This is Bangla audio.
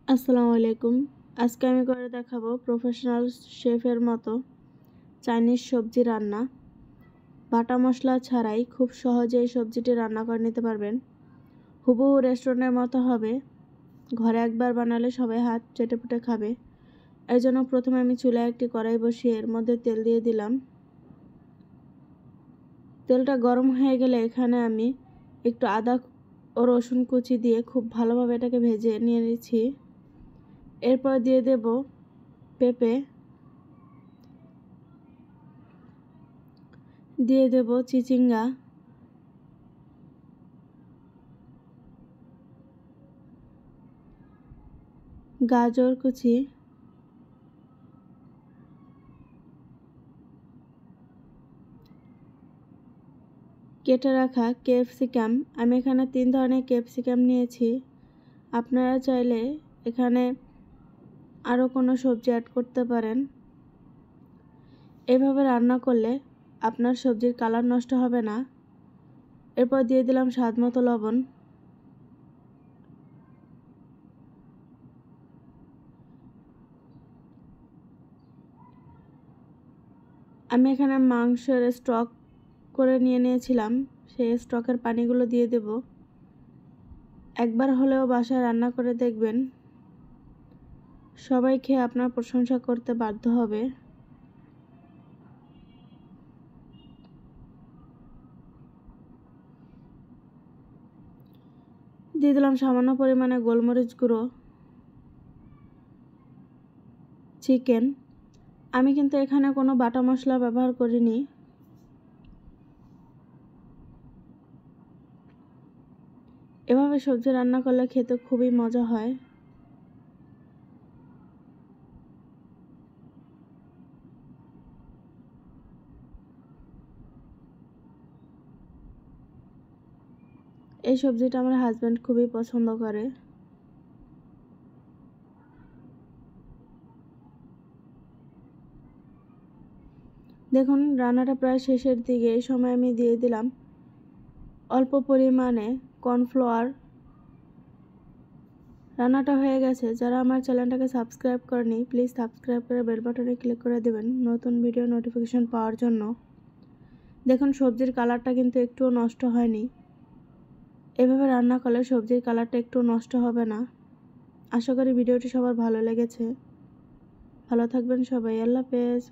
আসসালামু আলাইকুম। আজকে আমি করে দেখাবো প্রফেশনাল শেফের মতো চাইনিজ সবজি রান্না। বাটা মশলা ছাড়াই খুব সহজে এই সবজিটি রান্না করে নিতে পারবেন। হুবহু রেস্টুরেন্টের মতো হবে। ঘরে একবার বানালে সবাই হাত চেটেপুটে খাবে। এই জন্য প্রথমে আমি চুলায় একটি কড়াই বসিয়ে এর মধ্যে তেল দিয়ে দিলাম। তেলটা গরম হয়ে গেলে এখানে আমি একটু আদা ও রসুন কুচি দিয়ে খুব ভালোভাবে এটাকে ভেজে নিয়ে নিচ্ছি। এরপর দিয়ে দেব পেঁপে, দিয়ে দেব চিচিঙ্গা, গাজর কুচি, কেটে রাখা ক্যাপসিকাম। আমি এখানে 3 ধরনের ক্যাপসিকাম নিয়েছি। আপনারা চাইলে এখানে আরও কোনো সবজি অ্যাড করতে পারেন। এভাবে রান্না করলে আপনার সবজির কালার নষ্ট হবে না। এরপর দিয়ে দিলাম স্বাদমতো লবণ। আমি এখানে মাংসের স্টক করে নিয়েছিলাম, সেই স্টকের পানিগুলো দিয়ে দেব। একবার হলেও বাসায় রান্না করে দেখবেন, সবাই খেয়ে আপনার প্রশংসা করতে বাধ্য হবে। দিয়ে দিলাম সামান্য পরিমাণে গোলমরিচ গুঁড়ো, চিকেন। আমি কিন্তু এখানে কোনো বাটা মশলা ব্যবহার করিনি। এভাবে সবজি রান্না করলে খেতে খুবই মজা হয়। এই সবজিটা আমার হাজব্যান্ড খুবই পছন্দ করে। দেখুন রান্নাটা প্রায় শেষের দিকে। এই সময় আমি দিয়ে দিলাম অল্প পরিমাণে কর্নফ্লাওয়ার। রান্নাটা হয়ে গেছে। যারা আমার চ্যানেলটাকে সাবস্ক্রাইব করেনি প্লিজ সাবস্ক্রাইব করে বেল বাটনে ক্লিক করে দেবেন নতুন ভিডিও নোটিফিকেশন পাওয়ার জন্য। দেখুন সবজির কালারটা কিন্তু একটুও নষ্ট হয়নি। এভাবে রান্না করলে সবজির কালারটা একটু নষ্ট হবে না। আশা করি ভিডিওটি সবার ভালো লেগেছে। ভালো থাকবেন সবাই। আল্লাহ হাফেজ।